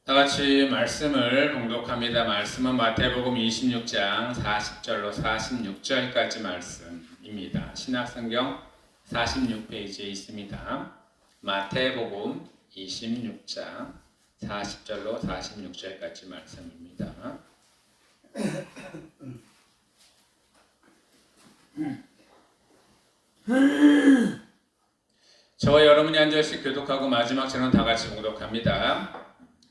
다 같이 말씀을 봉독합니다. 말씀은 마태복음 26장 40절로 46절까지 말씀입니다. 신약성경 46페이지에 있습니다. 마태복음 26장 40절로 46절까지 말씀입니다. 저와 여러분이 한 절씩 교독하고 마지막 절은 다 같이 봉독합니다.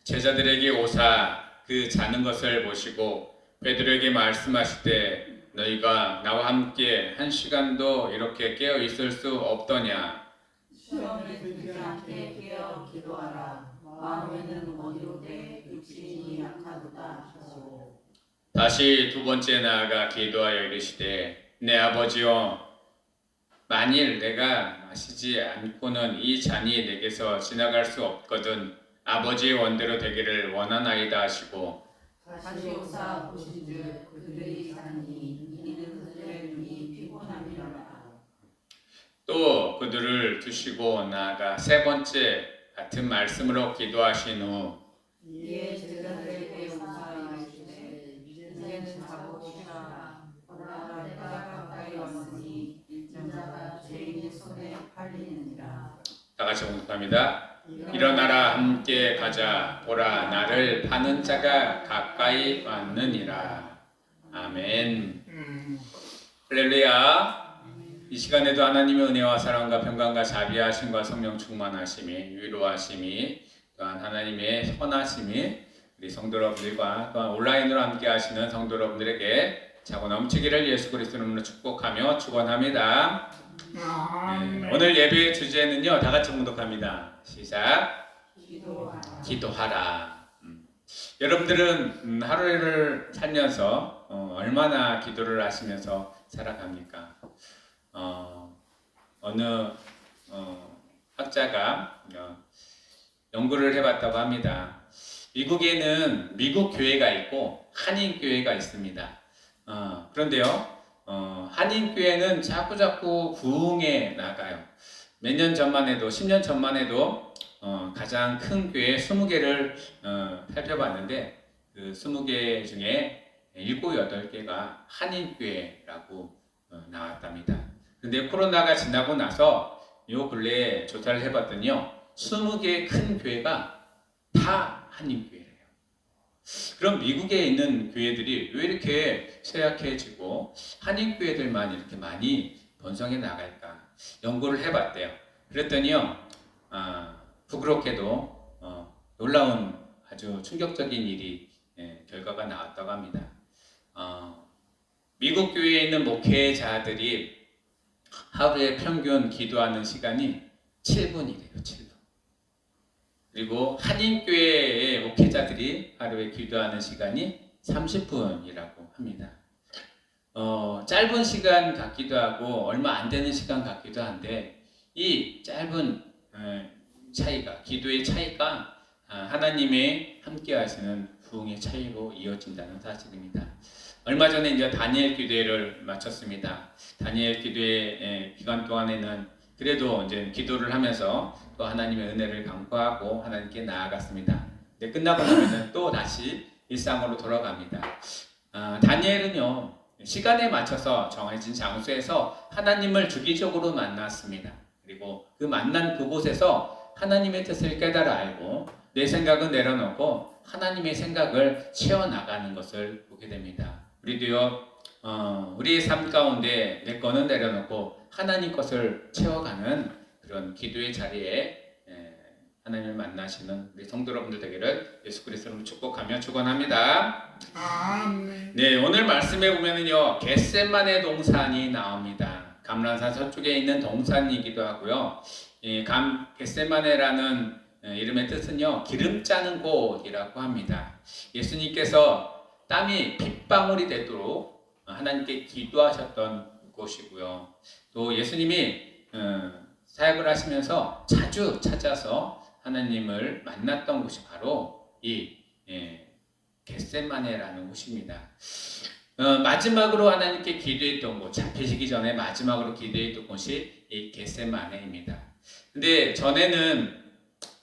제자들에게 오사 그 자는 것을 보시고 베드로에게 말씀하시되 너희가 나와 함께 한 시간도 이렇게 깨어 있을 수 없더냐. 시험에 들지 않게 깨어 기도하라. 마음에는 어디로되 육신이 약하도다 하시고. 다시 두 번째 나아가 기도하여 이르시되 내 아버지여 만일 내가 마시지 않고는 이 잔이 내게서 지나갈 수 없거든 아버지의 원대로 되기를 원하나이다 하시고. 다시 오사 보신즉 그들이 자니 이는 그들의 눈이 피곤함이로라. 또 그들을 두시고 나아가 세 번째 같은 말씀으로 기도하신 후 이에 제자들에게 용서하시되 이제는 자고 쉬라. 보라 내가 가까이 왔으니 인자가 죄인의 손에 팔리느니라. 다 같이 봉독합니다. 일어나라 함께 가자 보라 나를 파는 자가 가까이 왔느니라. 아멘. 할렐루야. 이 시간에도 하나님의 은혜와 사랑과 평강과 자비하심과 성령 충만하심이 위로하심이 또한 하나님의 선하심이 우리 성도 여러분들과 또한 온라인으로 함께 하시는 성도 여러분들에게 차고 넘치기를 예수 그리스도 이름으로 축복하며 축원합니다. 오늘 예배의 주제는요, 다 같이 봉독합니다. 시작. 기도하라. 여러분들은 하루를 살면서 얼마나 기도를 하시면서 살아갑니까? 어느 학자가 연구를 해봤다고 합니다. 미국에는 미국 교회가 있고 한인 교회가 있습니다. 그런데요, 한인 교회는 자꾸 부흥해 나가요. 몇 년 전만 해도 10년 전만 해도 가장 큰 교회 20개를 살펴봤는데 그 20개 중에 7, 8개가 한인 교회라고 나왔답니다. 근데 코로나가 지나고 나서 요 근래에 조사를 해봤더니요, 20개 큰 교회가 다 한인 교회래요. 그럼 미국에 있는 교회들이 왜 이렇게 쇠약해지고 한인 교회들만 이렇게 많이 번성해 나갈까 연구를 해봤대요. 그랬더니요, 부끄럽게도 놀라운 아주 충격적인 일이 결과가 나왔다고 합니다. 미국 교회에 있는 목회자들이 하루에 평균 기도하는 시간이 7분이래요. 7분. 그리고 한인교회의 목회자들이 하루에 기도하는 시간이 30분이라고 합니다. 짧은 시간 같기도 하고 얼마 안 되는 시간 같기도 한데 이 짧은 차이가, 기도의 차이가 하나님의 함께 하시는 부흥의 차이로 이어진다는 사실입니다. 얼마 전에 이제 다니엘 기도회를 마쳤습니다. 다니엘 기도회 기간 동안에는 그래도 이제 기도를 하면서 또 하나님의 은혜를 간구하고 하나님께 나아갔습니다. 근데 끝나고 나면은 또 다시 일상으로 돌아갑니다. 다니엘은요, 시간에 맞춰서 정해진 장소에서 하나님을 주기적으로 만났습니다. 그리고 그 만난 그곳에서 하나님의 뜻을 깨달아 알고 내 생각은 내려놓고 하나님의 생각을 채워나가는 것을 보게 됩니다. 우리도요, 우리의 삶 가운데 내 거는 내려놓고 하나님 것을 채워가는 그런 기도의 자리에 하나님을 만나시는 우리 성도 여러분들 되기를 예수 그리스도로 축복하며 축원합니다. 네, 오늘 말씀에 보면은요, 겟세마네 동산이 나옵니다. 감람산 서쪽에 있는 동산이기도 하고요. 겟세마네라는 이름의 뜻은요, 기름 짜는 곳이라고 합니다. 예수님께서 땀이 핏방울이 되도록 하나님께 기도하셨던 곳이고요. 또 예수님이 사역을 하시면서 자주 찾아서 하나님을 만났던 곳이 바로 이 겟세마네라는 곳입니다. 마지막으로 하나님께 기도했던 곳, 잡히시기 전에 마지막으로 기도했던 곳이 이 겟세마네입니다. 근데 전에는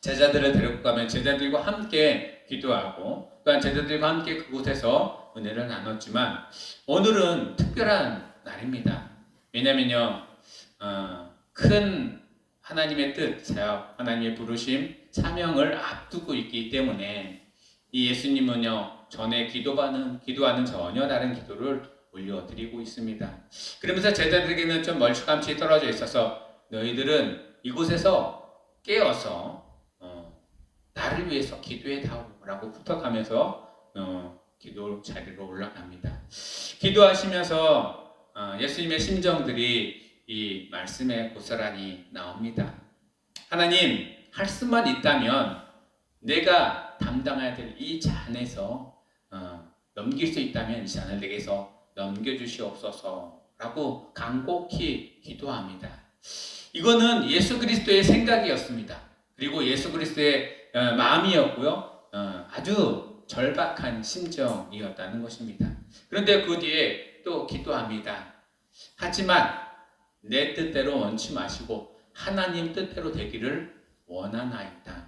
제자들을 데리고 가면 제자들과 함께 기도하고 또한 제자들과 함께 그곳에서 은혜를 나눴지만 오늘은 특별한 날입니다. 왜냐면요, 큰 하나님의 뜻, 사역, 하나님의 부르심, 사명을 앞두고 있기 때문에 이 예수님은요, 전에 기도하는 전혀 다른 기도를 올려드리고 있습니다. 그러면서 제자들에게는 좀 멀찌감치 떨어져 있어서 너희들은 이곳에서 깨어서 나를 위해서 기도해 다오라고 부탁하면서 기도 자리로 올라갑니다. 기도하시면서 예수님의 심정들이 이 말씀에 고스란히 나옵니다. 하나님, 할 수만 있다면 내가 담당해야 될 이 잔에서 넘길 수 있다면 이 잔을 내게서 넘겨주시옵소서라고 간곡히 기도합니다. 이거는 예수 그리스도의 생각이었습니다. 그리고 예수 그리스도의 마음이었고요. 아주 절박한 심정이었다는 것입니다. 그런데 그 뒤에 또 기도합니다. 하지만 내 뜻대로 원치 마시고 하나님 뜻대로 되기를 원하나이다.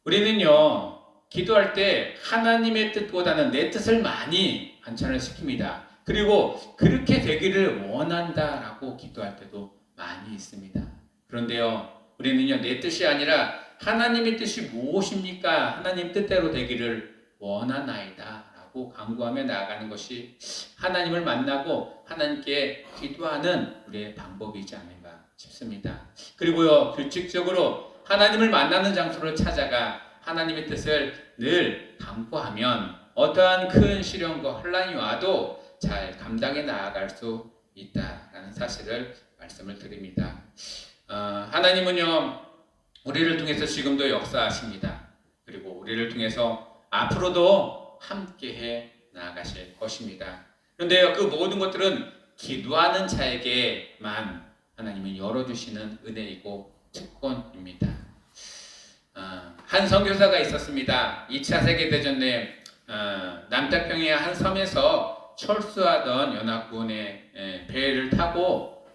우리는요, 기도할 때 하나님의 뜻보다는 내 뜻을 많이 관찰을 시킵니다. 그리고 그렇게 되기를 원한다라고 기도할 때도 많이 있습니다. 그런데요, 우리는요, 내 뜻이 아니라 하나님의 뜻이 무엇입니까? 하나님 뜻대로 되기를 원하나이다 라고 간구하며 나아가는 것이 하나님을 만나고 하나님께 기도하는 우리의 방법이지 않을까 싶습니다. 그리고요, 규칙적으로 하나님을 만나는 장소를 찾아가 하나님의 뜻을 늘 간구하면 어떠한 큰 시련과 혼란이 와도 잘 감당해 나아갈 수 있다라는 사실을 말씀을 드립니다. 하나님은요, 우리를 통해서 지금도 역사하십니다. 그리고 우리를 통해서 앞으로도 함께해 나아가실 것입니다. 그런데요, 그 모든 것들은 기도하는 자에게만 하나님은 열어주시는 은혜이고 특권입니다. 한 선교사가 있었습니다. 2차 세계대전 내 남태평양 한 섬에서 철수하던 연합군의 배를 타고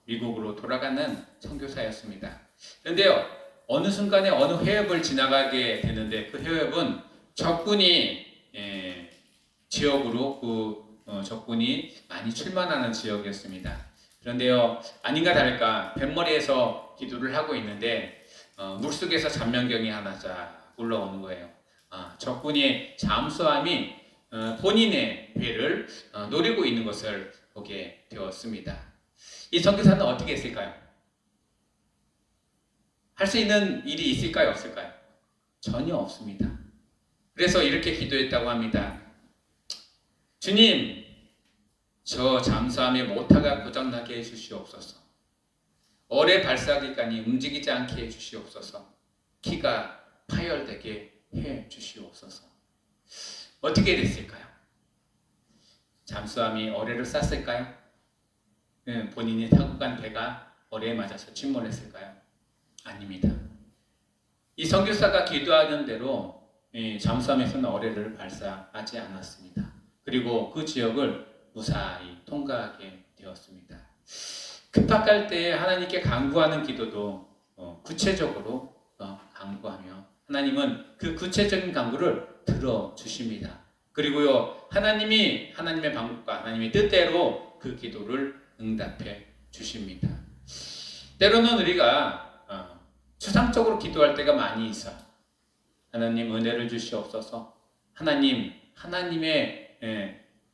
미국으로 돌아가는 선교사였습니다. 그런데요, 어느 순간에 어느 해협을 지나가게 되는데 그 해협은 적군이 지역으로 적군이 많이 출몰하는 지역이었습니다. 그런데요, 아닌가 다를까 뱃머리에서 기도를 하고 있는데 물속에서 잔명경이 하나 쫙 올라오는 거예요. 적군의 잠수함이 본인의 배를 노리고 있는 것을 보게 되었습니다. 이 선교사는 어떻게 했을까요? 할 수 있는 일이 있을까요? 없을까요? 전혀 없습니다. 그래서 이렇게 기도했다고 합니다. 주님, 저 잠수함의 모터가 고장나게 해주시옵소서. 어뢰 발사기관이 움직이지 않게 해주시옵소서. 키가 파열되게 해주시옵소서. 어떻게 됐을까요? 잠수함이 어뢰를 쐈을까요? 본인이 타고 간 배가 어뢰에 맞아서 침몰했을까요? 아닙니다. 이 선교사가 기도하는 대로 잠수함에서는 어뢰를 발사하지 않았습니다. 그리고 그 지역을 무사히 통과하게 되었습니다. 급박할 때 하나님께 간구하는 기도도 구체적으로 간구하며 하나님은 그 구체적인 간구를 들어주십니다. 그리고요, 하나님의 방법과 하나님의 뜻대로 그 기도를 응답해 주십니다. 때로는 우리가 추상적으로 기도할 때가 많이 있어요. 하나님 은혜를 주시옵소서. 하나님의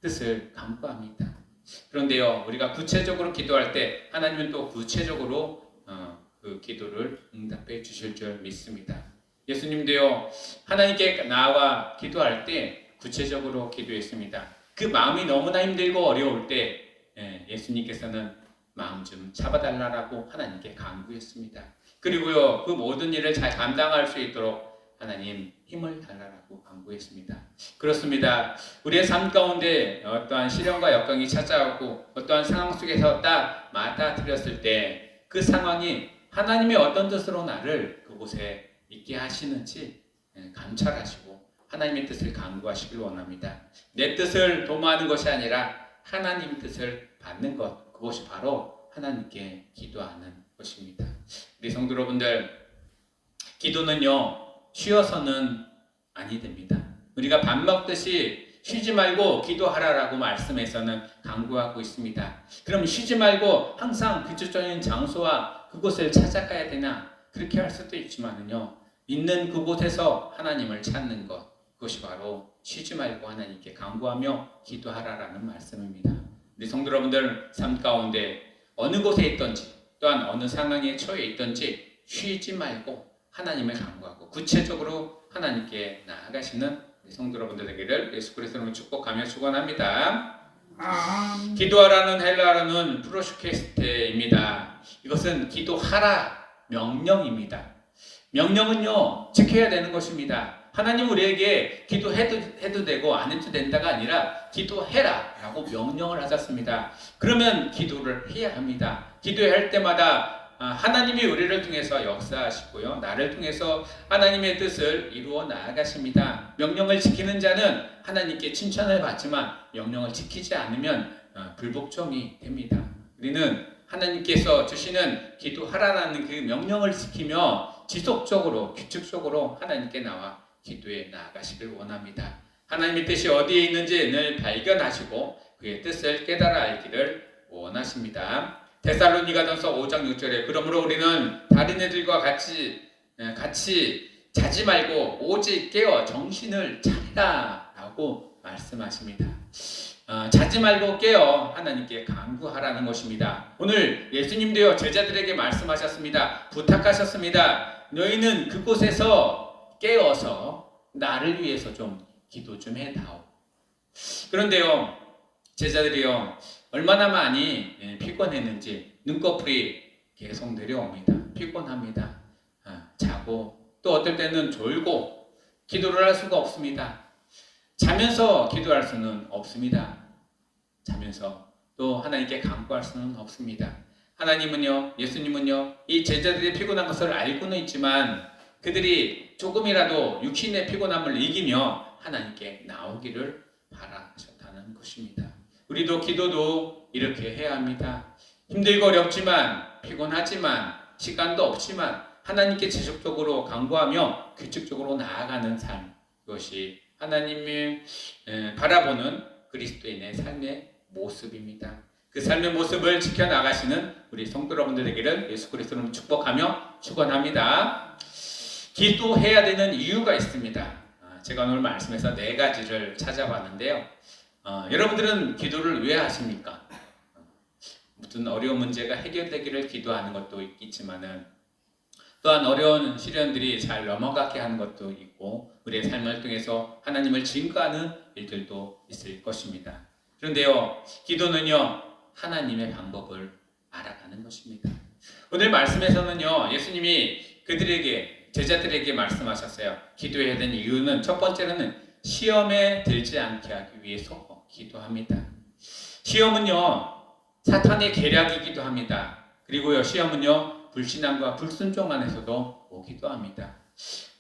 뜻을 간구합니다. 그런데요, 우리가 구체적으로 기도할 때 하나님은 또 구체적으로 그 기도를 응답해 주실 줄 믿습니다. 예수님도요, 하나님께 나와 기도할 때 구체적으로 기도했습니다. 그 마음이 너무나 힘들고 어려울 때 예수님께서는 마음 좀 잡아달라고 하나님께 간구했습니다. 그리고요, 그 모든 일을 잘 감당할 수 있도록 하나님 힘을 달라고 간구했습니다. 그렇습니다. 우리의 삶 가운데 어떠한 시련과 역경이 찾아오고 어떠한 상황 속에서 딱 맞닥뜨렸을 때 그 상황이 하나님의 어떤 뜻으로 나를 그곳에 있게 하시는지 감찰하시고 하나님의 뜻을 간구하시길 원합니다. 내 뜻을 도모하는 것이 아니라 하나님 뜻을 받는 것, 그것이 바로 하나님께 기도하는 것입니다. 우리 성도 여러분들, 기도는요, 쉬어서는 아니 됩니다. 우리가 밥 먹듯이 쉬지 말고 기도하라라고 말씀에서는 강구하고 있습니다. 그럼 쉬지 말고 항상 규칙적인 장소와 그곳을 찾아가야 되나? 그렇게 할 수도 있지만은요, 있는 그곳에서 하나님을 찾는 것, 그것이 바로 쉬지 말고 하나님께 간구하며 기도하라라는 말씀입니다. 우리 성도 여러분들 삶 가운데 어느 곳에 있든지 또한 어느 상황에 처해 있든지 쉬지 말고 하나님을 간구하고 구체적으로 하나님께 나아가시는 우리 성도 여러분들에게를 예수 그리스도로 축복하며 축원합니다. 기도하라는 헬라어는 프로슈케스테입니다. 이것은 기도하라 명령입니다. 명령은요 지켜야 되는 것입니다. 하나님 우리에게 기도해도 되고 안 해도 된다가 아니라 기도해라 라고 명령을 하셨습니다. 그러면 기도를 해야 합니다. 기도할 때마다 하나님이 우리를 통해서 역사하시고요, 나를 통해서 하나님의 뜻을 이루어 나아가십니다. 명령을 지키는 자는 하나님께 칭찬을 받지만 명령을 지키지 않으면 불복종이 됩니다. 우리는 하나님께서 주시는 기도하라는 그 명령을 지키며 지속적으로 규칙적으로 하나님께 나와 기도에 나아가시길 원합니다. 하나님의 뜻이 어디에 있는지 늘 발견하시고 그의 뜻을 깨달아 알기를 원하십니다. 데살로니가전서 5장 6절에 그러므로 우리는 다른 애들과 같이 자지 말고 오직 깨어 정신을 차리라 라고 말씀하십니다. 자지 말고 깨어 하나님께 간구하라는 것입니다. 오늘 예수님도요 제자들에게 말씀하셨습니다. 부탁하셨습니다. 너희는 그곳에서 깨어서 나를 위해서 좀 기도 좀 해다오. 그런데요 제자들이요 얼마나 많이 피곤했는지 눈꺼풀이 계속 내려옵니다. 피곤합니다. 자고 또 어떨 때는 졸고 기도를 할 수가 없습니다. 자면서 기도할 수는 없습니다. 자면서 또 하나님께 간구할 수는 없습니다. 하나님은요, 예수님은요, 이 제자들의 피곤한 것을 알고는 있지만 그들이 조금이라도 육신의 피곤함을 이기며 하나님께 나오기를 바라셨다는 것입니다. 우리도 기도도 이렇게 해야 합니다. 힘들고 어렵지만 피곤하지만 시간도 없지만 하나님께 지속적으로 간구하며 규칙적으로 나아가는 삶, 이것이 하나님을 바라보는 그리스도인의 삶의 모습입니다. 그 삶의 모습을 지켜나가시는 우리 성도 여러분들에게는 예수 그리스도를 축복하며 축원합니다. 기도해야 되는 이유가 있습니다. 제가 오늘 말씀에서 4가지를 찾아봤는데요. 여러분들은 기도를 왜 하십니까? 무슨 어려운 문제가 해결되기를 기도하는 것도 있지만은 또한 어려운 시련들이 잘 넘어가게 하는 것도 있고 우리의 삶을 통해서 하나님을 증거하는 일들도 있을 것입니다. 그런데요, 기도는요 하나님의 방법을 알아가는 것입니다. 오늘 말씀에서는요 예수님이 그들에게 제자들에게 말씀하셨어요. 기도해야 되는 이유는 첫 번째로는 시험에 들지 않게 하기 위해서 기도합니다. 시험은요 사탄의 계략이기도 합니다. 그리고요 시험은요 불신앙과 불순종 안에서도 오기도 합니다.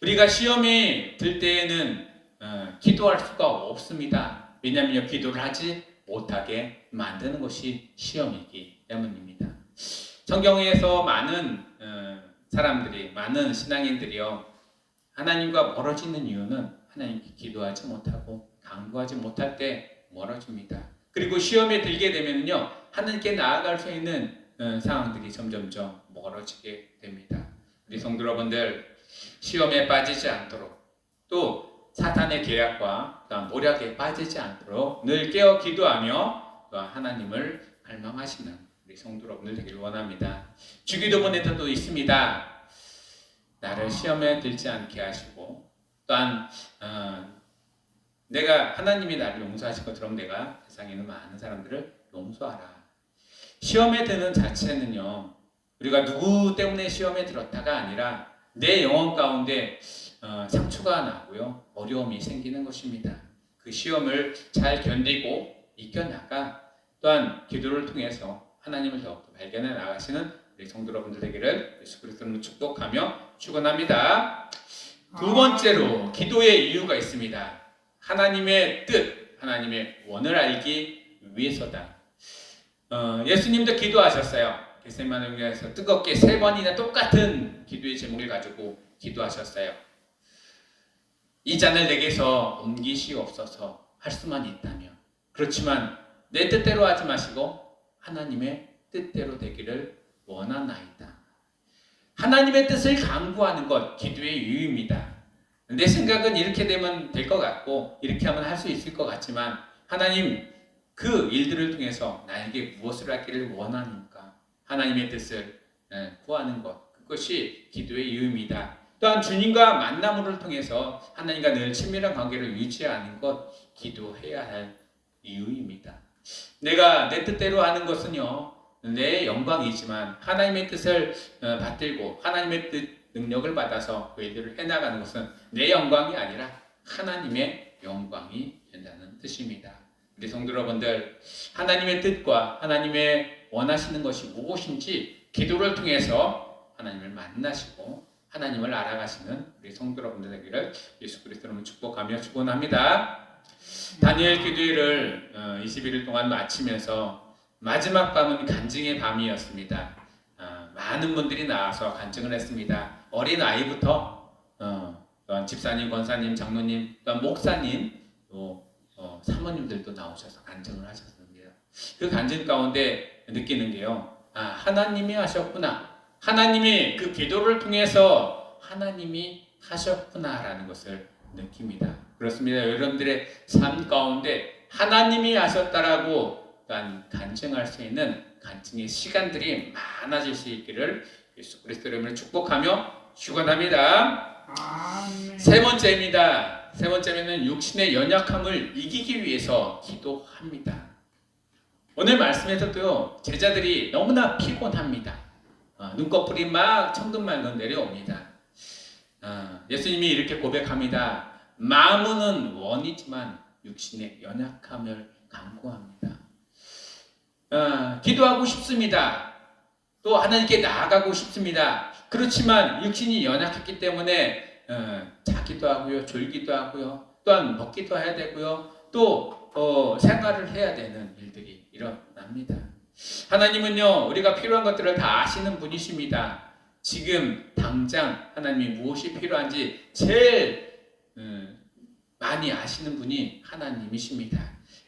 우리가 시험이 들 때에는 기도할 수가 없습니다. 왜냐하면 기도를 하지 못하게 만드는 것이 시험이기 때문입니다. 성경에서 많은 사람들이, 많은 신앙인들이요 하나님과 멀어지는 이유는 하나님께 기도하지 못하고 간구하지 못할 때 멀어집니다. 그리고 시험에 들게 되면요 하나님께 나아갈 수 있는 상황들이 점점점 멀어지게 됩니다. 우리 성도 여러분들 시험에 빠지지 않도록 또 사탄의 계략과 모략에 빠지지 않도록 늘 깨어 기도하며 또 하나님을 갈망하시는 우리 성도 여러분들 되길 원합니다. 주기도문에도 있습니다. 나를 시험에 들지 않게 하시고 또한 내가 하나님이 나를 용서하실 것처럼 내가 세상에 있는 많은 사람들을 용서하라. 시험에 드는 자체는요 우리가 누구 때문에 시험에 들었다가 아니라 내 영혼 가운데 상처가 나고요 어려움이 생기는 것입니다. 그 시험을 잘 견디고 이겨나가 또한 기도를 통해서 하나님을 더욱더 발견해 나가시는 우리 성도 여러분들 되기를 예수 그리스도로 축복하며 축원합니다. 두 번째로 기도의 이유가 있습니다. 하나님의 뜻, 하나님의 원을 알기 위해서다. 예수님도 기도하셨어요. 겟세마네 동산에서 뜨겁게 3번이나 똑같은 기도의 제목을 가지고 기도하셨어요. 이 잔을 내게서 옮기시옵소서 할 수만 있다면, 그렇지만 내 뜻대로 하지 마시고 하나님의 뜻대로 되기를 원하나이다. 하나님의 뜻을 간구하는 것, 기도의 이유입니다. 내 생각은 이렇게 되면 될 것 같고 이렇게 하면 할 수 있을 것 같지만, 하나님 그 일들을 통해서 나에게 무엇을 하기를 원하니까 하나님의 뜻을 구하는 것, 그것이 기도의 이유입니다. 또한 주님과 만남을 통해서 하나님과 늘 친밀한 관계를 유지하는 것, 기도해야 할 이유입니다. 내가 내 뜻대로 하는 것은요, 내 영광이지만 하나님의 뜻을 받들고 하나님의 뜻 능력을 받아서 그 일들을 해나가는 것은 내 영광이 아니라 하나님의 영광이 된다는 뜻입니다. 우리 성도 여러분들, 하나님의 뜻과 하나님의 원하시는 것이 무엇인지 기도를 통해서 하나님을 만나시고 하나님을 알아가시는 우리 성도 여러분들 되기를 예수 그리스도로 축복하며 축원합니다. 다니엘 기도회를 21일 동안 마치면서 마지막 밤은 간증의 밤이었습니다. 많은 분들이 나와서 간증을 했습니다. 어린 아이부터 또한 집사님, 권사님, 장로님, 또한 목사님, 또 사모님들도 나오셔서 간증을 하셨습니다. 그 간증 가운데 느끼는 게요, 하나님이 하셨구나, 하나님이 그 기도를 통해서 하나님이 하셨구나라는 것을 느낍니다. 그렇습니다. 여러분들의 삶 가운데 하나님이 하셨다라고 또한 간증할 수 있는 간증의 시간들이 많아질 수 있기를 예수 그리스도 이름으로 축복하며 축원합니다. 세 번째입니다. 세 번째는 육신의 연약함을 이기기 위해서 기도합니다. 오늘 말씀에서도요, 제자들이 너무나 피곤합니다. 눈꺼풀이 막 천근만근 내려옵니다. 예수님이 이렇게 고백합니다. 마음은 원이지만 육신의 연약함을 간구합니다. 기도하고 싶습니다. 또 하나님께 나아가고 싶습니다. 그렇지만 육신이 연약했기 때문에 자기도 하고요, 졸기도 하고요, 또한 먹기도 해야 되고요, 또 생활을 해야 되는 일들이 일어납니다. 하나님은요, 우리가 필요한 것들을 다 아시는 분이십니다. 지금 당장 하나님이 무엇이 필요한지 제일 많이 아시는 분이 하나님이십니다.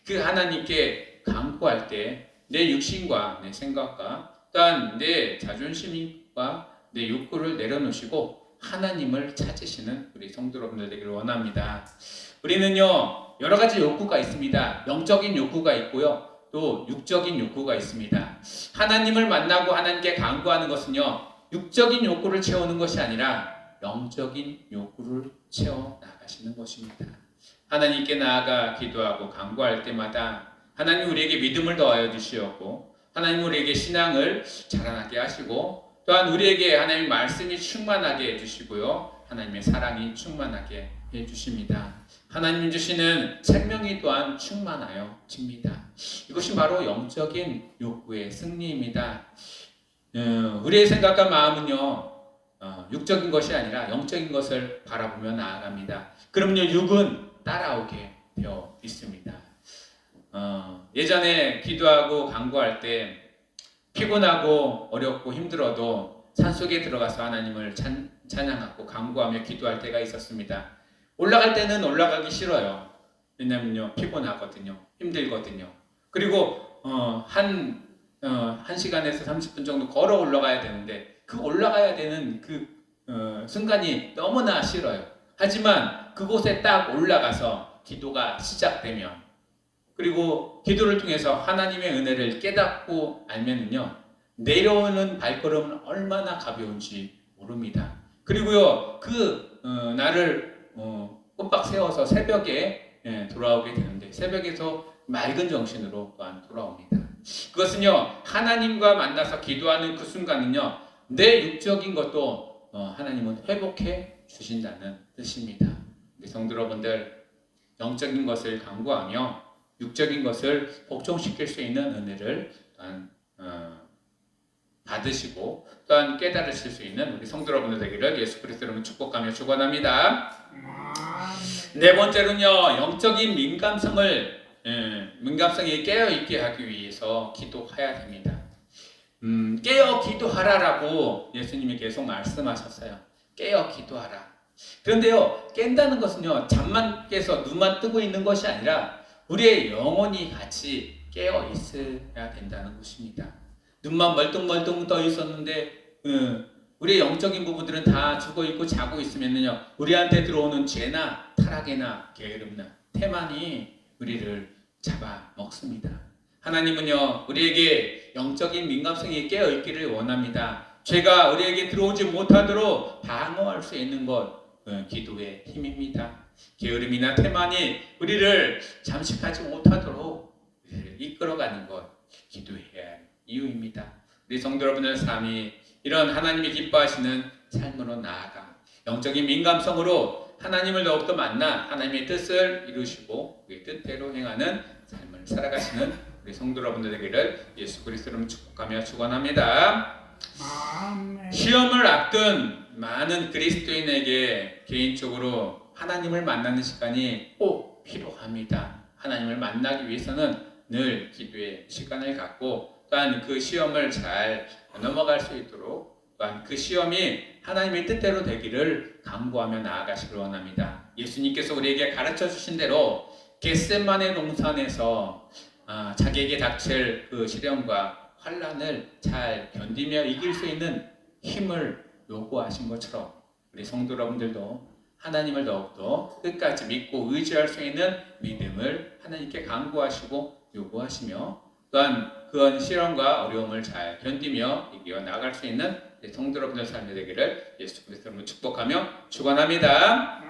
그 하나님께 간구할 때 내 육신과 내 생각과 또한 내 자존심과 내 욕구를 내려놓으시고 하나님을 찾으시는 우리 성도 여러분들 되기를 원합니다. 우리는요, 여러 가지 욕구가 있습니다. 영적인 욕구가 있고요, 또 육적인 욕구가 있습니다. 하나님을 만나고 하나님께 간구하는 것은요, 육적인 욕구를 채우는 것이 아니라 영적인 욕구를 채워 나가시는 것입니다. 하나님께 나아가 기도하고 간구할 때마다 하나님 우리에게 믿음을 더하여 주시었고, 하나님 우리에게 신앙을 자라나게 하시고, 또한 우리에게 하나님의 말씀이 충만하게 해주시고요, 하나님의 사랑이 충만하게 해주십니다. 하나님 주시는 생명이 또한 충만하여 집니다. 이것이 바로 영적인 욕구의 승리입니다. 우리의 생각과 마음은요, 육적인 것이 아니라 영적인 것을 바라보며 나아갑니다. 그러면요, 육은 따라오게 되어 있습니다. 예전에 기도하고 간구할 때 피곤하고 어렵고 힘들어도 산속에 들어가서 하나님을 찬양하고 간구하며 기도할 때가 있었습니다. 올라갈 때는 올라가기 싫어요. 왜냐면요, 피곤하거든요, 힘들거든요. 그리고 한 시간에서 30분 정도 걸어 올라가야 되는데 그 올라가야 되는 그 순간이 너무나 싫어요. 하지만 그곳에 딱 올라가서 기도가 시작되면, 그리고 기도를 통해서 하나님의 은혜를 깨닫고 알면은요, 내려오는 발걸음은 얼마나 가벼운지 모릅니다. 그리고요, 나를 꼬박 세워서 새벽에 돌아오게 되는데, 새벽에서 맑은 정신으로 또한 돌아옵니다. 그것은요, 하나님과 만나서 기도하는 그 순간은요, 내 육적인 것도 하나님은 회복해 주신다는 뜻입니다. 성도 여러분들, 영적인 것을 간구하며 육적인 것을 복종시킬 수 있는 은혜를 또한 받으시고 또한 깨달으실 수 있는 우리 성도 여러분들 되기를 예수 그리스도로 축복하며 축원합니다. 네 번째로는요, 영적인 민감성이 깨어 있게 하기 위해서 기도해야 됩니다. 깨어 기도하라라고 예수님이 계속 말씀하셨어요. 깨어 기도하라. 그런데요, 깬다는 것은요, 잠만 깨서 눈만 뜨고 있는 것이 아니라 우리의 영혼이 같이 깨어 있어야 된다는 것입니다. 눈만 멀뚱멀뚱 떠 있었는데, 우리의 영적인 부분들은 다 죽어 있고 자고 있으면요, 우리한테 들어오는 죄나 타락이나 게으름나 태만이 우리를 잡아 먹습니다. 하나님은요, 우리에게 영적인 민감성이 깨어 있기를 원합니다. 죄가 우리에게 들어오지 못하도록 방어할 수 있는 것, 기도의 힘입니다. 게으름이나 태만이 우리를 잠식하지 못하도록 우리를 이끌어가는 것, 기도해야 할 이유입니다. 우리 성도 여러분의 삶이 이런 하나님이 기뻐하시는 삶으로 나아가 영적인 민감성으로 하나님을 더욱더 만나 하나님의 뜻을 이루시고 그의 뜻대로 행하는 삶을 살아가시는 우리 성도 여러분들 되기를 예수 그리스도로 축복하며 축원합니다. 시험을 앞둔 많은 그리스도인에게 개인적으로 하나님을 만나는 시간이 꼭 필요합니다. 하나님을 만나기 위해서는 늘 기도의 시간을 갖고 또한 그 시험을 잘 넘어갈 수 있도록 또한 그 시험이 하나님의 뜻대로 되기를 간구하며 나아가시길 원합니다. 예수님께서 우리에게 가르쳐 주신 대로 겟세마네 동산에서 자기에게 닥칠 그 시련과 환난을 잘 견디며 이길 수 있는 힘을 요구하신 것처럼 우리 성도 여러분들도 하나님을 더욱더 끝까지 믿고 의지할 수 있는 믿음을 하나님께 간구하시고 요구하시며 또한 그런 시련과 어려움을 잘 견디며 이겨 나갈 수 있는 성도 여러분들 삶이 되기를 예수 그리스도로 축복하며 축원합니다.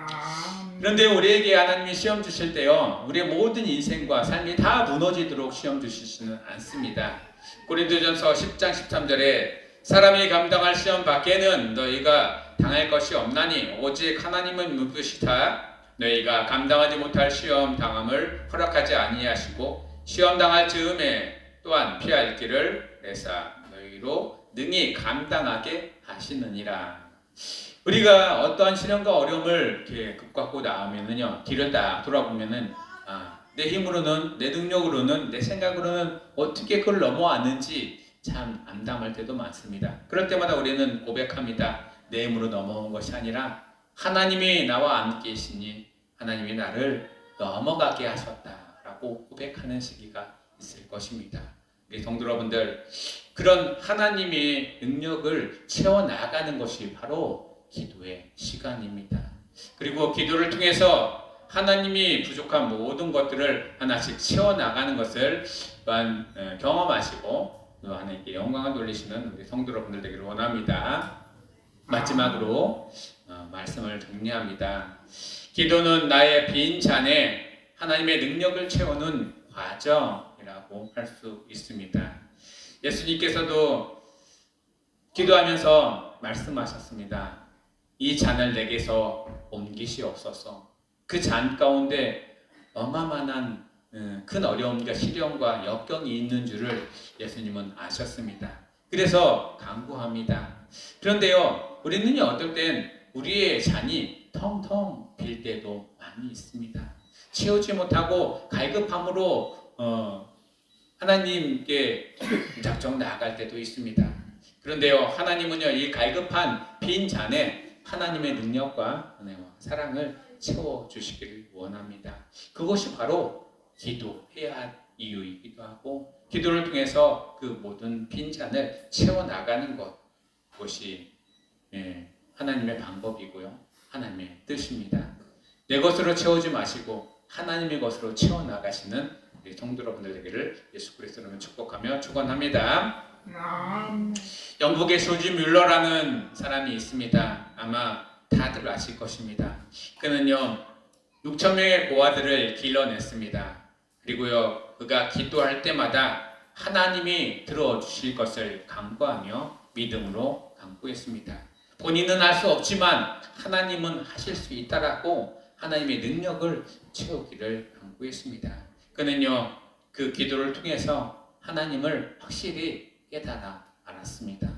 그런데 우리에게 하나님이 시험 주실 때요, 우리의 모든 인생과 삶이 다 무너지도록 시험 주시지는 않습니다. 고린도전서 10장 13절에 사람이 감당할 시험 밖에는 너희가 당할 것이 없나니 오직 하나님은 누구시다. 너희가 감당하지 못할 시험 당함을 허락하지 아니하시고 시험 당할 즈음에 또한 피할 길을 내사 너희로 능히 감당하게 하시느니라. 우리가 어떠한 시련과 어려움을 이렇게 극복하고 나오면은요, 뒤를 딱 돌아보면은 내 힘으로는, 내 능력으로는, 내 생각으로는 어떻게 그걸 넘어왔는지 참 암담할 때도 많습니다. 그럴 때마다 우리는 고백합니다. 내 힘으로 넘어온 것이 아니라 하나님이 나와 함께 계시니 하나님이 나를 넘어가게 하셨다라고 고백하는 시기가 있을 것입니다. 우리 성도 여러분들, 그런 하나님의 능력을 채워나가는 것이 바로 기도의 시간입니다. 그리고 기도를 통해서 하나님이 부족한 모든 것들을 하나씩 채워나가는 것을 또한 경험하시고 또 하나님께 영광을 돌리시는 우리 성도 여러분들 되기를 원합니다. 마지막으로 말씀을 정리합니다. 기도는 나의 빈 잔에 하나님의 능력을 채우는 과정이라고 할 수 있습니다. 예수님께서도 기도하면서 말씀하셨습니다. 이 잔을 내게서 옮기시옵소서. 그 잔 가운데 어마어마한 큰 어려움과 시련과 역경이 있는 줄을 예수님은 아셨습니다. 그래서 간구합니다. 그런데요, 우리는요, 어떨 땐 우리의 잔이 텅텅 빌 때도 많이 있습니다. 채우지 못하고 갈급함으로 하나님께 작정 나아갈 때도 있습니다. 그런데요, 하나님은요, 이 갈급한 빈 잔에 하나님의 능력과 사랑을 채워주시기를 원합니다. 그것이 바로 기도해야 할 이유이기도 하고 기도를 통해서 그 모든 빈잔을 채워나가는 것, 그것이 하나님의 방법이고요, 하나님의 뜻입니다. 내 것으로 채우지 마시고 하나님의 것으로 채워나가시는 우리 성도 여러분들 되기를 예수 그리스도로 축복하며 축원합니다. 영국의 조지 뮬러라는 사람이 있습니다. 아마 다들 아실 것입니다. 그는요 6,000명의 고아들을 길러냈습니다. 그리고요 그가 기도할 때마다 하나님이 들어주실 것을 간구하며 믿음으로 간구했습니다. 본인은 할 수 없지만 하나님은 하실 수 있다라고 하나님의 능력을 채우기를 간구했습니다. 그는요 그 기도를 통해서 하나님을 확실히 깨달아 알았습니다.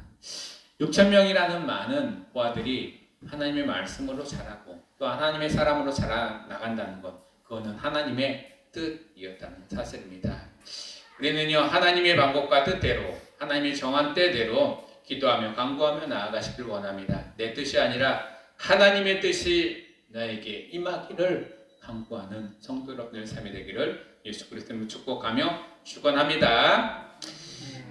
6,000명이라는 많은 고아들이 하나님의 말씀으로 자라고 또 하나님의 사람으로 자라나간다는 것, 그거는 하나님의 뜻이었다는 사실입니다. 우리는요 하나님의 방법과 뜻대로 하나님의 정한 때대로 기도하며 간구하며 나아가시길 원합니다. 내 뜻이 아니라 하나님의 뜻이 나에게 임하기를 간구하는 성도 여러분의 삶이 되기를 예수 그리스도로 축복하며 축원합니다.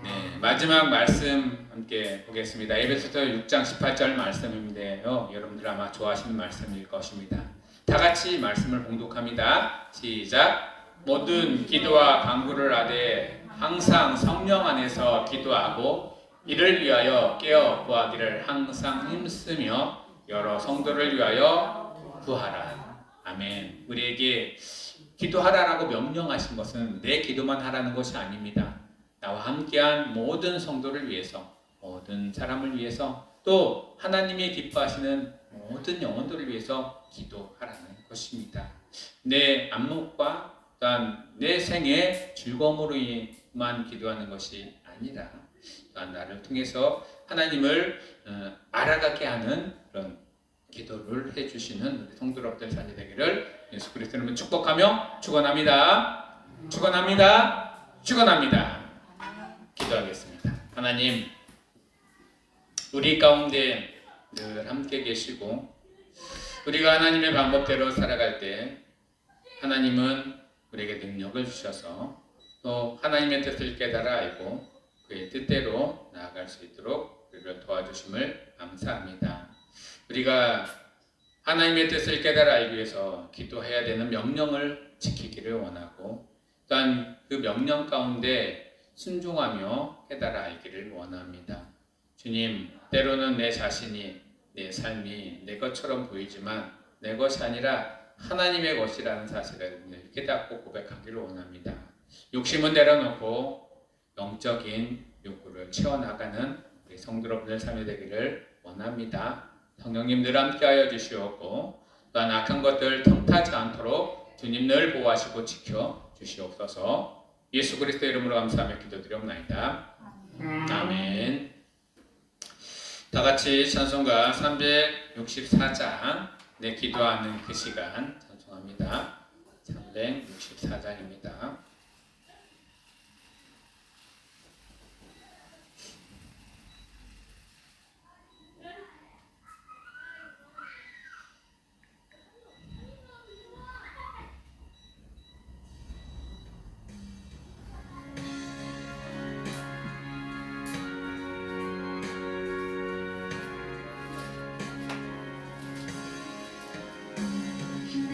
네, 마지막 말씀 함께 보겠습니다. 에베소서 6장 18절 말씀인데요. 여러분들 아마 좋아하시는 말씀일 것입니다. 다 같이 말씀을 봉독합니다. 시작. 모든 기도와 간구를 하되 항상 성령 안에서 기도하고 이를 위하여 깨어 구하기를 항상 힘쓰며 여러 성도를 위하여 구하라. 아멘. 우리에게 기도하라라고 명령하신 것은 내 기도만 하라는 것이 아닙니다. 나와 함께한 모든 성도를 위해서, 모든 사람을 위해서, 또 하나님이 기뻐하시는 모든 영혼들을 위해서 기도하라는 것입니다. 내 안목과 또한 내 생의 즐거움으로만 기도하는 것이 아니라 또한 나를 통해서 하나님을 알아가게 하는 그런 기도를 해주시는 우리 성도 여러분들 삶이 되기를 예수 그리스도 이름으로 축복하며 축원합니다. 축원합니다. 축원합니다. 기도하겠습니다. 하나님, 우리 가운데 늘 함께 계시고 우리가 하나님의 방법대로 살아갈 때 하나님은 우리에게 능력을 주셔서 또 하나님의 뜻을 깨달아 알고 그의 뜻대로 나아갈 수 있도록 우리를 도와주심을 감사합니다. 우리가 하나님의 뜻을 깨달아 알기 위해서 기도해야 되는 명령을 지키기를 원하고 또한 그 명령 가운데 순종하며 깨달아 알기를 원합니다. 주님, 때로는 내 자신이, 내 삶이 내 것처럼 보이지만 내 것이 아니라 하나님의 것이라는 사실을 깨닫고 고백하기를 원합니다. 욕심은 내려놓고 영적인 욕구를 채워나가는 우리 성도 여러분의 삶이 되기를 원합니다. 성령님 늘 함께하여 주시옵고 또한 악한 것들 틈타지 않도록 주님 늘 보호하시고 지켜 주시옵소서. 예수 그리스도 이름으로 감사하며 기도드리옵나이다. 아멘. 다 같이 찬송가 364장 내 기도하는 그 시간 찬송합니다. 364장입니다.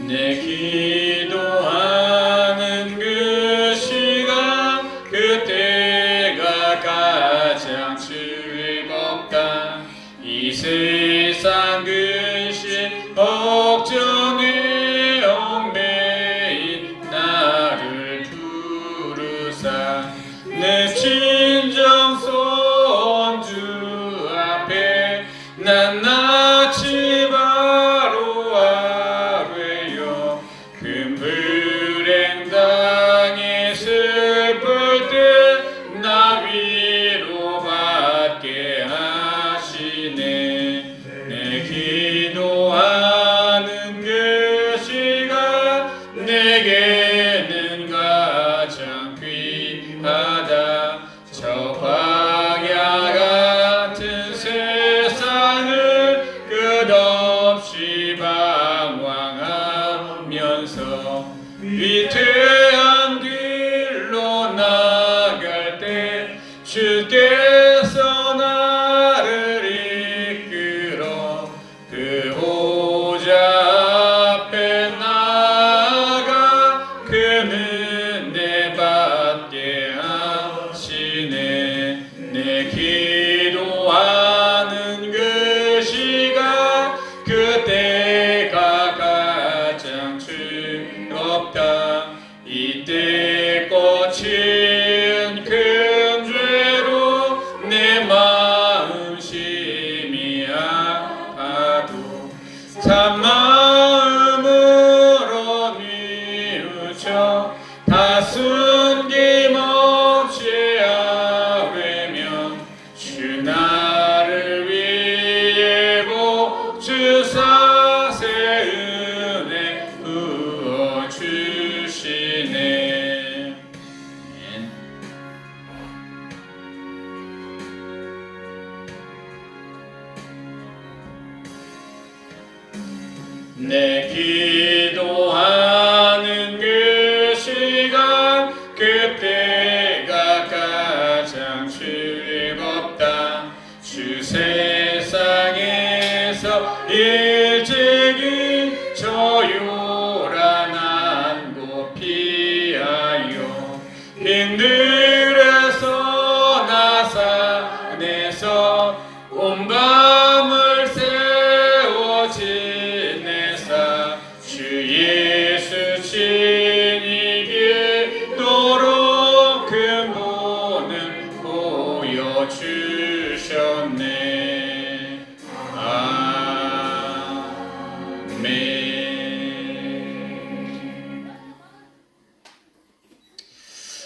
내 기도하는 그 시간 그때가 가장 즐겁다. 이 세상 근심 걱정에 얽매인 나를 부르사 내 진정성 주 앞에 난 낯이 바로 아뢰어 그 불행 당해 슬플 때 나 위로받게 하시네. 내 기도하는 그 시간 내게는 가장 귀하다. 저 광야 같은 세상을 끝없이 방황하면서 위태한 길로 나갈 때 주께서 나를 이끌어 그 보좌 앞에 나아가 그 은혜 받게 하시네. 내 기도하는 그 시간 그때가 가장 즐겁다. 이때 꽂힌 큰 죄로 내 마음 심히 아파도 참 마음으로 뉘우쳐 다 숨김없이 아뢰며 주 나를 위해 복주사 새 은혜 부어주시네. 아멘. 내 기도하는 그 시간 그때가 가장 즐겁다. 주 세상에서 일찍이 저요란 안고 피하여 빈들에서 나산에서 온 밤을 세워 지내사 주 예수 친히 뵙도록 큰 본을 보여주셨네. 아멘.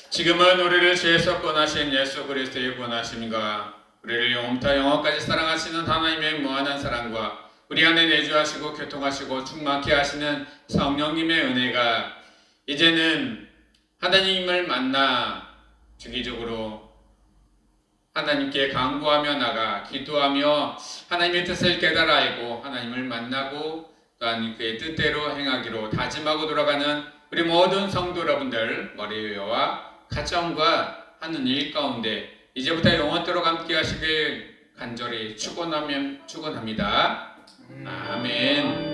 지금은 우리를 죄에서 구원하신 예수 그리스도의 구원하심과 우리를 영원부터 영원까지 사랑하시는 하나님의 무한한 사랑과 우리 안에 내주하시고 교통하시고 충만케 하시는 성령님의 은혜가 이제는 하나님을 만나 주기적으로 하나님께 간구하며 나가 기도하며 하나님의 뜻을 깨달아 알고 하나님을 만나고 또한 그의 뜻대로 행하기로 다짐하고 돌아가는 우리 모든 성도 여러분들 머리 위와 가정과 하는 일 가운데 이제부터 영원토록 함께 하시길 간절히 축원합니다. 아멘.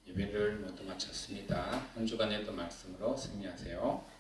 예배를 모두 마쳤습니다. 한 주간의 또 말씀으로 승리하세요.